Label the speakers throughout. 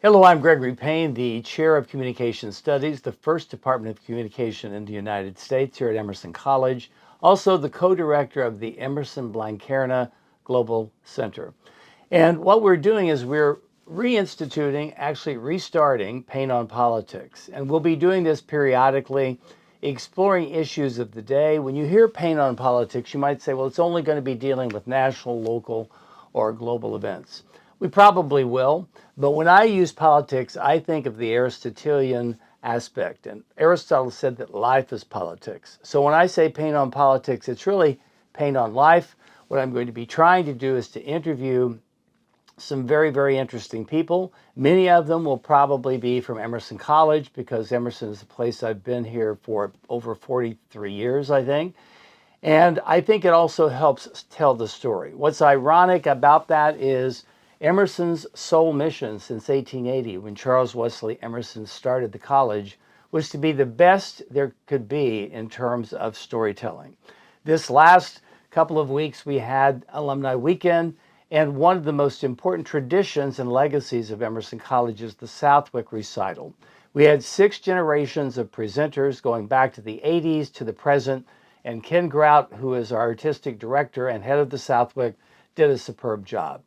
Speaker 1: Hello, I'm Gregory Payne, the Chair of Communication Studies, the first Department of Communication in the United States here at Emerson College, also the co-director of the Emerson Blanquerna Global Center. And what we're doing is we're reinstituting, actually restarting Pain on Politics. And we'll be doing this periodically, exploring issues of the day. When you hear Pain on Politics, you might say, well, it's only going to be dealing with national, local, or global events. We probably will, but when I use politics, I think of the Aristotelian aspect. And Aristotle said that life is politics. So when I say Pain on Politics, it's really pain on life. What I'm going to be trying to do is to interview some very, very interesting people. Many of them will probably be from Emerson College because Emerson is a place I've been here for over 43 years, I think. And I think it also helps tell the story. What's ironic about that is Emerson's sole mission since 1880, when Charles Wesley Emerson started the college, was to be the best there could be in terms of storytelling. This last couple of weeks, we had Alumni Weekend, and one of the most important traditions and legacies of Emerson College is the Southwick recital. We had 6 generations of presenters going back to the 80s to the present, and Ken Grout, who is our artistic director and head of the Southwick, did a superb job.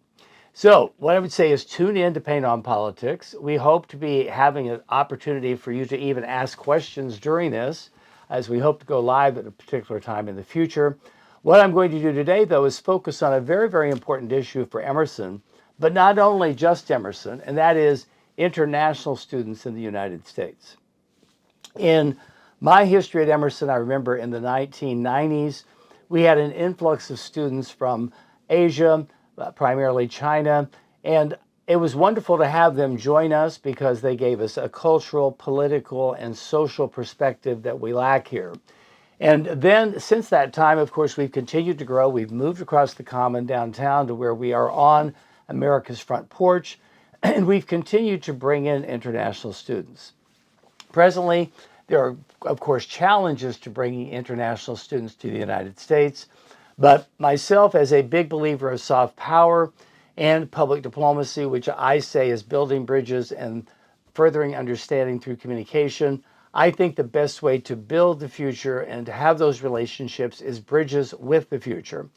Speaker 1: So what I would say is tune in to Pain on Politics. We hope to be having an opportunity for you to even ask questions during this, as we hope to go live at a particular time in the future. What I'm going to do today, though, is focus on a very, very important issue for Emerson, but not only just Emerson, and that is international students in the United States. In my history at Emerson, I remember in the 1990s, we had an influx of students from Asia, primarily China, and it was wonderful to have them join us because they gave us a cultural, political, and social perspective that we lack here. And then since that time, of course, we've continued to grow. We've moved across the Common downtown to where we are on America's front porch, and we've continued to bring in international students. Presently, there are, of course, challenges to bringing international students to the United States. But myself, as a big believer of soft power and public diplomacy, which I say is building bridges and furthering understanding through communication, I think the best way to build the future and to have those relationships is bridges with the future.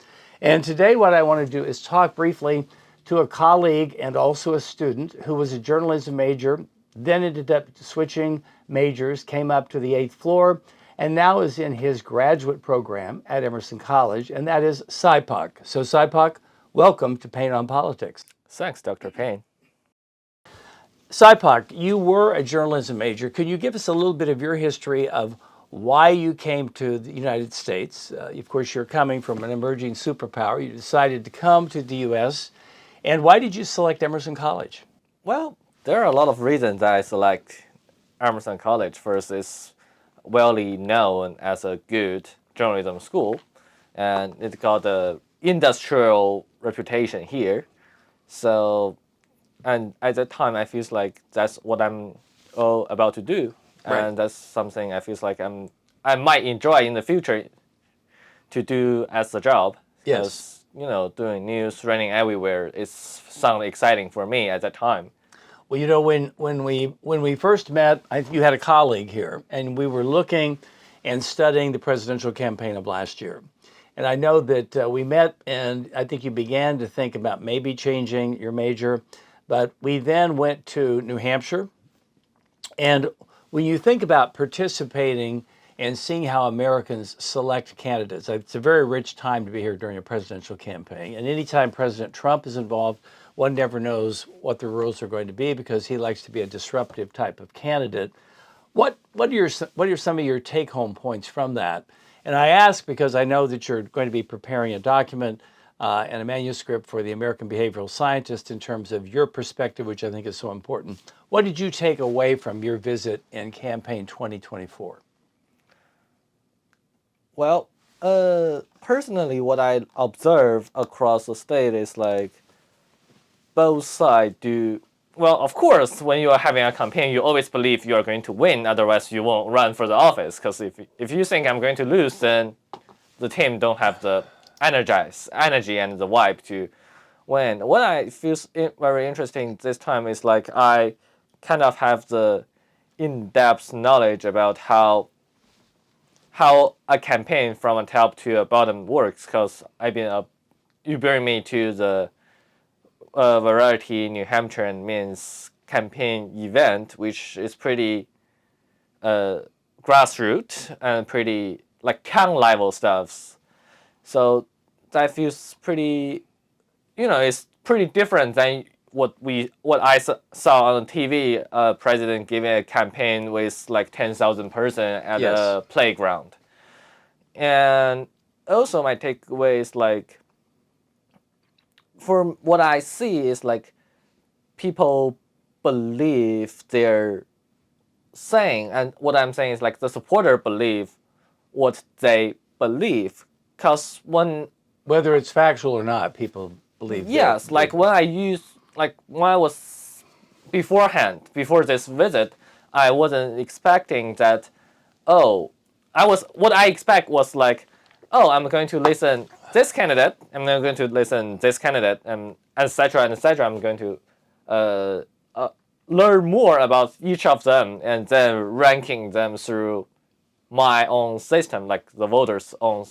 Speaker 1: And today what I want to do is talk briefly to a colleague and also a student who was a journalism major, then ended up switching majors, came up to the 8th floor, and now is in his graduate program at Emerson College, and that is Siapok. So Siapok, welcome to Pain on Politics.
Speaker 2: Thanks, Dr. Payne.
Speaker 1: Siapok, you were a journalism major. Could you give us a little bit of your history of why you came to the United States? Of course, you're coming from an emerging superpower. You decided to come to the U.S., and why did you select Emerson College?
Speaker 2: Well, there are a lot of reasons that I select Emerson College. First, it's well known as a good journalism school, and it got the industrial reputation here. So, and at that time, I feel like that's what I'm all about to do, and that's something I feel like I might enjoy in the future to do as a job.
Speaker 1: Yes.
Speaker 2: Doing news, running everywhere, it sounded exciting for me at that time.
Speaker 1: Well, when we first met, you had a colleague here, and we were looking and studying the presidential campaign of last year. And I know that we met, and I think you began to think about maybe changing your major, but we then went to New Hampshire. And when you think about participating and seeing how Americans select candidates, it's a very rich time to be here during a presidential campaign. And anytime President Trump is involved, one never knows what the rules are going to be because he likes to be a disruptive type of candidate. What are some of your take-home points from that? And I ask because I know that you're going to be preparing a document and a manuscript for the American Behavioral Scientist in terms of your perspective, which I think is so important. What did you take away from your visit in campaign 2024?
Speaker 2: Well, personally, what I observe across the state is like both sides do. Well, of course, when you are having a campaign, you always believe you are going to win. Otherwise, you won't run for the office. Because if you think I'm going to lose, then the team don't have the energy and the vibe to win. What I feel very interesting this time is like I kind of have the in-depth knowledge about how a campaign from a top to a bottom works, because I've been you bring me to the Variety New Hampshire and Maine's campaign event, which is pretty grassroots and pretty like county level stuffs. So that feels pretty, it's pretty different than what I saw on TV. President giving a campaign with like 10,000 person at
Speaker 1: Yes.
Speaker 2: a playground, and also my takeaway is like, from what I see is like, people believe they're saying, and what I'm saying is like the supporter believe what they believe, because
Speaker 1: Whether it's factual or not, people believe.
Speaker 2: yes, like when I was beforehand, before this visit, I wasn't expecting that. What I expect was like, I'm going to listen this candidate, I'm going to listen this candidate, and etc. and etc. I'm going to learn more about each of them and then ranking them through my own system, like the voters' own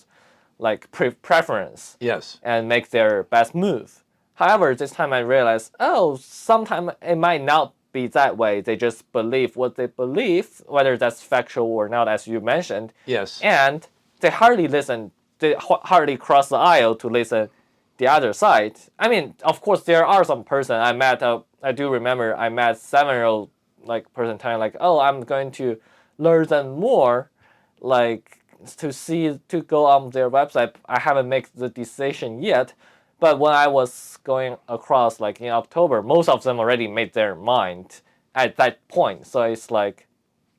Speaker 2: like preference.
Speaker 1: Yes.
Speaker 2: And make their best move. However, this time I realized, sometimes it might not be that way. They just believe what they believe, whether that's factual or not, as you mentioned.
Speaker 1: Yes.
Speaker 2: And they hardly listen. They hardly cross the aisle to listen the other side. I mean, of course, there are some person I met. I do remember I met 7-year-old like person telling like, I'm going to learn them more, like to go on their website. I haven't made the decision yet, but when I was going across like in October, most of them already made their mind at that point. So it's like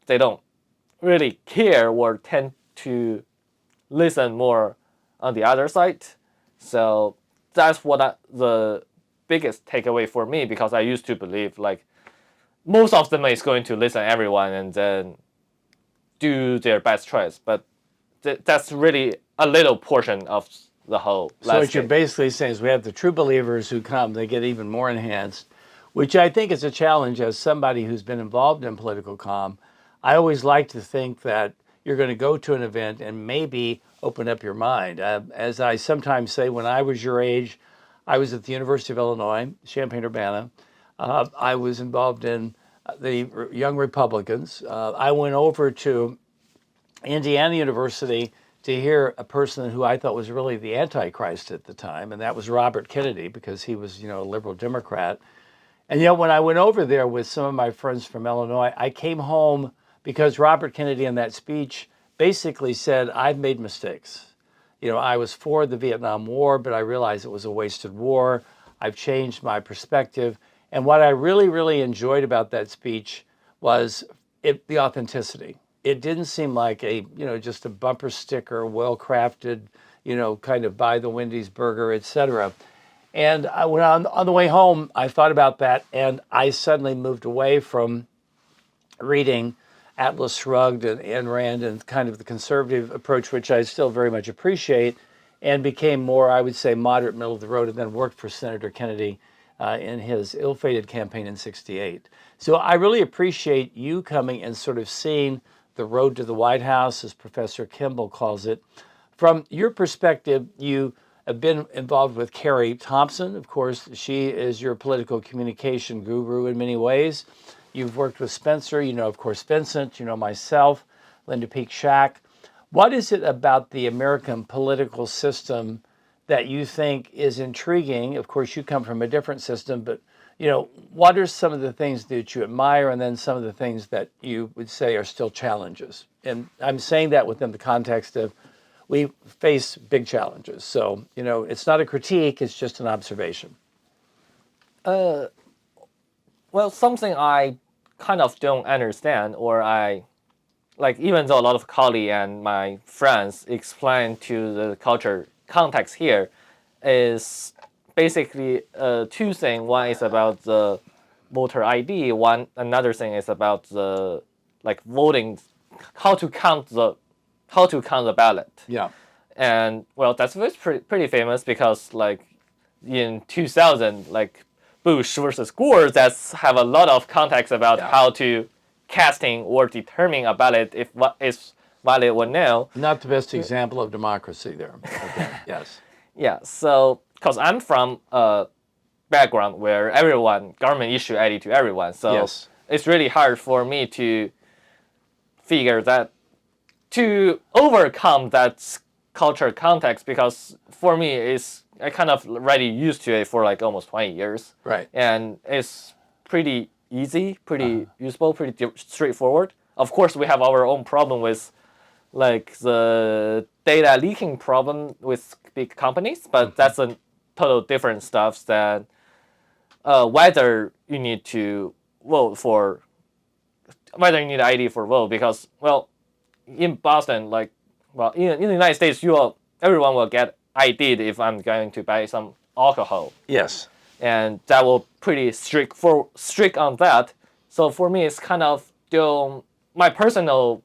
Speaker 2: they don't really care or tend to listen more on the other side. So that's what the biggest takeaway for me, because I used to believe like most of them is going to listen everyone and then do their best choice, but that's really a little portion of the whole
Speaker 1: So what
Speaker 2: landscape.
Speaker 1: you're basically saying is we have the true believers who come, they get even more enhanced, which I think is a challenge as somebody who's been involved in political comm. I always like to think that you're going to go to an event and maybe open up your mind. As I sometimes say, when I was your age, I was at the University of Illinois, Champaign-Urbana. I was involved in the Young Republicans. I went over to Indiana University to hear a person who I thought was really the Antichrist at the time, and that was Robert Kennedy, because he was, a liberal Democrat. And yet when I went over there with some of my friends from Illinois, I came home because Robert Kennedy in that speech basically said, I've made mistakes. I was for the Vietnam War, but I realized it was a wasted war. I've changed my perspective. And what I really, really enjoyed about that speech was the authenticity. It didn't seem like just a bumper sticker, well-crafted, kind of buy the Wendy's burger, etc. And when on the way home, I thought about that, and I suddenly moved away from reading Atlas Shrugged and Ayn Rand and kind of the conservative approach, which I still very much appreciate, and became more, I would say, moderate, middle of the road, and then worked for Senator Kennedy in his ill-fated campaign in '68. So I really appreciate you coming and sort of seeing the road to the White House, as Professor Kimball calls it. From your perspective, you have been involved with Carrie Thompson. Of course, she is your political communication guru in many ways. You've worked with Spencer, of course, Vincent, myself, Linda Peake Shack. What is it about the American political system that you think is intriguing? Of course, you come from a different system, but what are some of the things that you admire, and then some of the things that you would say are still challenges? And I'm saying that within the context of we face big challenges. So, it's not a critique, it's just an observation.
Speaker 2: Well, something I kind of don't understand, or even though a lot of colleagues and my friends explain to the culture context here, is basically two things. One is about the voter ID. Another thing is about the voting, how to count the ballot.
Speaker 1: Yeah.
Speaker 2: And well, that's pretty famous, because in 2000, Bush versus Gore that have a lot of context about
Speaker 1: Yeah.
Speaker 2: how to casting or determine a ballot if what is valid or no.
Speaker 1: Not the best example of democracy there. Okay. Yes.
Speaker 2: Yeah, so because I'm from a background where everyone government issue ID to everyone, so
Speaker 1: Yes.
Speaker 2: it's really hard for me to figure that to overcome that culture context because for me it's I kind of already used to it for like almost 20 years.
Speaker 1: Right.
Speaker 2: And it's pretty easy, pretty usable, pretty straightforward. Of course, we have our own problem with like the data leaking problem with big companies, but that's a total different stuff than whether you need to vote for whether you need ID for vote because well in Boston like well in the United States everyone will get ID'd if I'm going to buy some alcohol.
Speaker 1: Yes.
Speaker 2: And that will pretty strict on that. So for me, it's kind of still my personal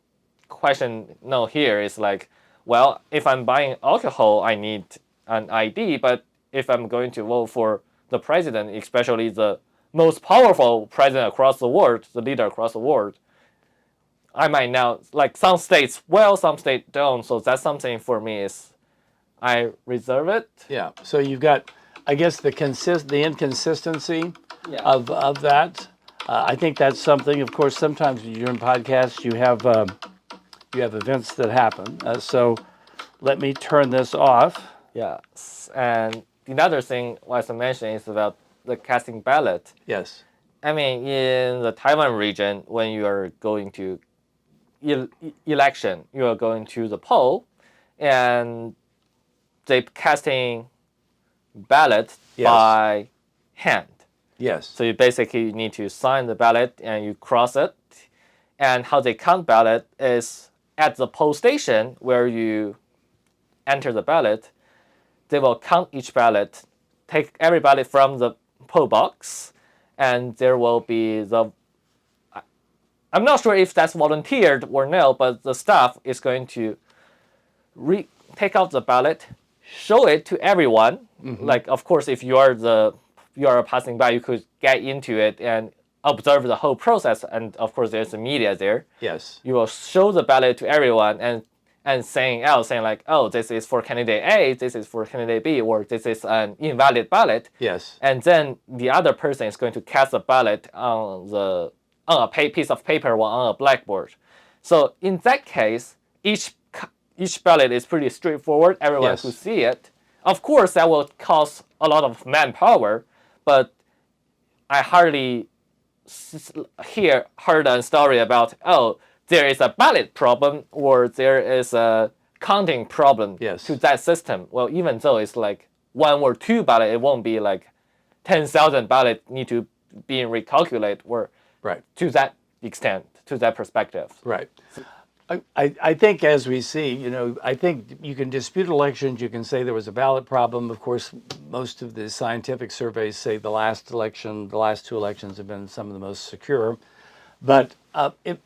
Speaker 2: question. No, here is like, well, if I'm buying alcohol, I need an ID. But if I'm going to vote for the president, especially the most powerful president across the world, the leader across the world, I might now like some states well, some states don't. So that's something for me is I reserve it.
Speaker 1: Yeah. So you've got, I guess, the inconsistency
Speaker 2: Yeah.
Speaker 1: of that. I think that's something. Of course, sometimes when you're doing podcasts, you have events that happen. So let me turn this off.
Speaker 2: Yes, and another thing, as I mentioned, is about the casting ballot.
Speaker 1: Yes.
Speaker 2: I mean, in the Taiwan region, when you are going to election, you are going to the poll, and they casting ballot
Speaker 1: Yes.
Speaker 2: by hand.
Speaker 1: Yes.
Speaker 2: So you basically need to sign the ballot and you cross it. And how they count ballot is at the poll station where you enter the ballot, they will count each ballot, take every ballot from the poll box, and there will be I'm not sure if that's volunteered or no, but the staff is going to take out the ballot, show it to everyone. Like, of course, if you are passing by, you could get into it and observe the whole process. And of course, there's the media there.
Speaker 1: Yes.
Speaker 2: You will show the ballot to everyone and saying like, oh, this is for candidate A, this is for candidate B, or this is an invalid ballot.
Speaker 1: Yes.
Speaker 2: And then the other person is going to cast a ballot on a piece of paper or on a blackboard. So in that case, each ballot is pretty straightforward. Everyone
Speaker 1: Yes.
Speaker 2: who see it. Of course, that will cost a lot of manpower, but I hardly heard a story about, oh, there is a ballot problem or there is a counting problem
Speaker 1: Yes.
Speaker 2: to that system. Well, even though it's like 1 or 2 ballot, it won't be like 10,000 ballot need to be recalculated or
Speaker 1: Right.
Speaker 2: to that extent, to that perspective.
Speaker 1: Right. I think as we see, I think you can dispute elections. You can say there was a ballot problem. Of course, most of the scientific surveys say the last 2 elections have been some of the most secure. But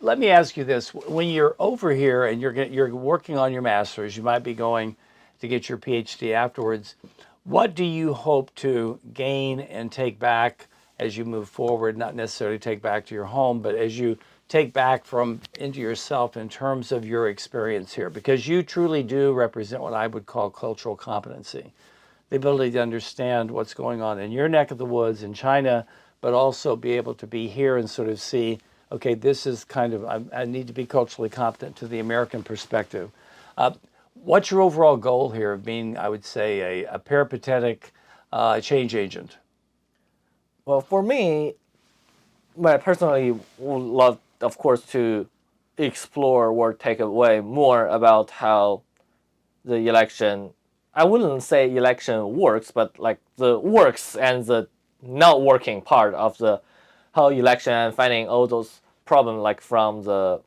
Speaker 1: let me ask you this: when you're over here and you're working on your master's, you might be going to get your PhD afterwards. What do you hope to gain and take back as you move forward? Not necessarily take back to your home, but as you take back into yourself in terms of your experience here, because you truly do represent what I would call cultural competency, the ability to understand what's going on in your neck of the woods in China, but also be able to be here and sort of see, okay, this is kind of, I need to be culturally competent to the American perspective. What's your overall goal here of being, I would say, a peripatetic change agent?
Speaker 2: Well, for me, I personally would love, of course, to explore or take away more about how the election, I wouldn't say election works, but like the works and the not working part of the whole election and finding all those problems like from for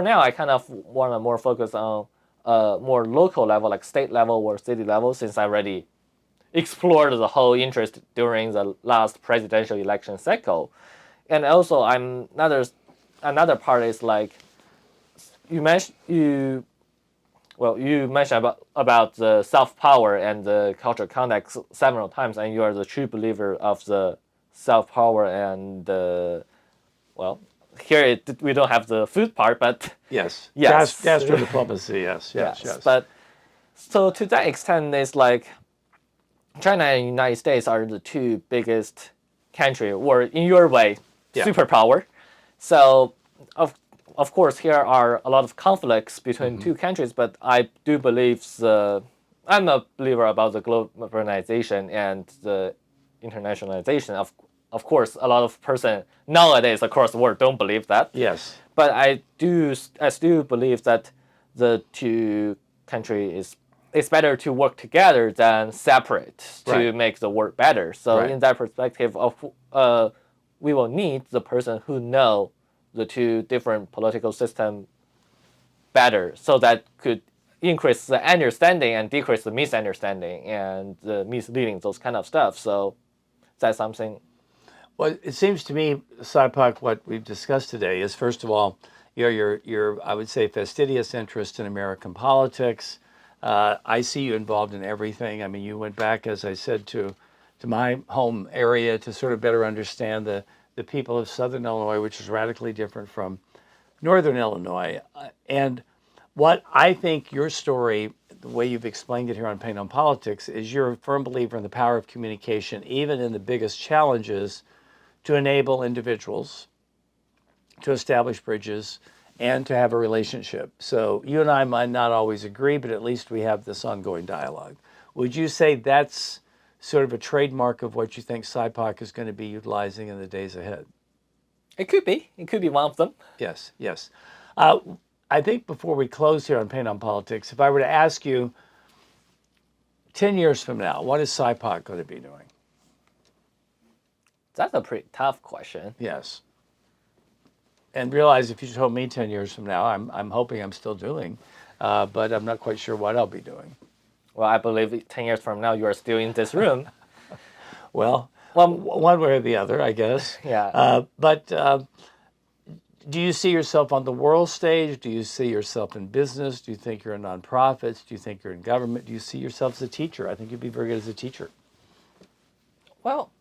Speaker 2: now, I kind of want to more focus on more local level, like state level or city level, since I already explored the whole interest during the last presidential election cycle. And also, another part is like you mentioned Well, you mentioned about the self power and the cultural context several times, and you are the true believer of the self power and the well. Here we don't have the food part, but
Speaker 1: Yes.
Speaker 2: yes,
Speaker 1: Gastro diplomacy. Yes. Yes.
Speaker 2: yes.
Speaker 1: Yes.
Speaker 2: But so to that extent, it's like China and United States are the two biggest country, or in your way,
Speaker 1: Yeah.
Speaker 2: superpower. So of of course here are a lot of conflicts between two countries, but I do believe I'm a believer about the globalization and the internationalization. Of course, a lot of person nowadays across the world don't believe that.
Speaker 1: Yes.
Speaker 2: But I still believe that the two countries is it's better to work together than separate to
Speaker 1: Right.
Speaker 2: make the work better. So
Speaker 1: Right.
Speaker 2: in that perspective, we will need the person who know the two different political system better, so that could increase the understanding and decrease the misunderstanding and the misleading, those kind of stuff. So that's something.
Speaker 1: Well, it seems to me, Siapok, what we've discussed today is, first of all, your I would say fastidious interest in American politics. I see you involved in everything. I mean, you went back, as I said, to my home area to sort of better understand the people of Southern Illinois, which is radically different from Northern Illinois. And what I think your story, the way you've explained it here on Pain on Politics, is you're a firm believer in the power of communication, even in the biggest challenges, to enable individuals to establish bridges and to have a relationship. So you and I might not always agree, but at least we have this ongoing dialogue. Would you say that's sort of a trademark of what you think SIPOC is going to be utilizing in the days ahead?
Speaker 2: It could be. It could be one of them.
Speaker 1: Yes, yes. Uh, I think before we close here on Pain on Politics, if I were to ask you 10 years from now, what is SIPOC going to be doing?
Speaker 2: That's a pretty tough question.
Speaker 1: Yes. And realize if you told me 10 years from now, I'm hoping I'm still doing, but I'm not quite sure what I'll be doing.
Speaker 2: Well, I believe 10 years from now, you are still in this room.
Speaker 1: Well,
Speaker 2: Well,
Speaker 1: one way or the other, I guess.
Speaker 2: yeah.
Speaker 1: But do you see yourself on the world stage? Do you see yourself in business? Do you think you're in nonprofits? Do you think you're in government? Do you see yourself as a teacher? I think you'd be very good as a teacher.
Speaker 2: Well,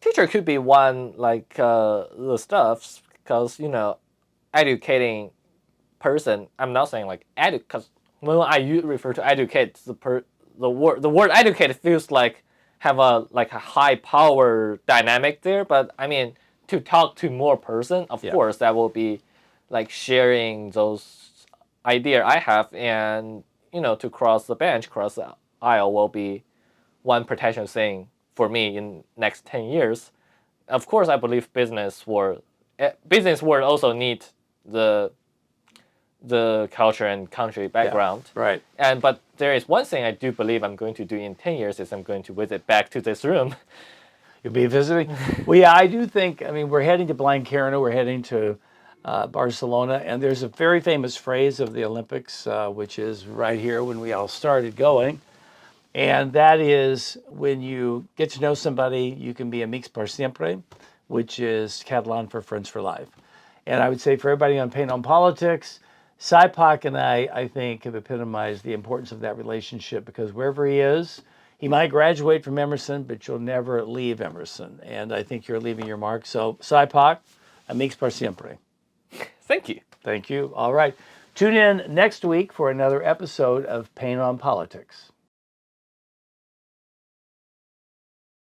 Speaker 2: teacher could be one like the stuff because educating person. I'm not saying like because when refer to educate the word educate feels like have a high power dynamic there. But I mean to talk to more person, of
Speaker 1: Yeah.
Speaker 2: course that will be like sharing those idea I have, and to cross the bench, cross the aisle will be one potential thing for me in next 10 years. Of course, I believe business world also need the culture and country background.
Speaker 1: Right.
Speaker 2: But there is one thing I do believe I'm going to do in 10 years is I'm going to visit back to this room.
Speaker 1: You'll be visiting? Well, yeah, I do think, I mean, we're heading to Blanquerna, we're heading to Barcelona, and there's a very famous phrase of the Olympics, which is right here when we all started going. And that is when you get to know somebody, you can be amics par siempre, which is Catalan for friends for life. And I would say for everybody on Pain on Politics, SIPOC and I think, have epitomized the importance of that relationship, because wherever he is, he might graduate from Emerson, but you'll never leave Emerson. And I think you're leaving your mark. So SIPOC, amics par siempre.
Speaker 2: Thank you.
Speaker 1: Thank you. All right. Tune in next week for another episode of Pain on Politics.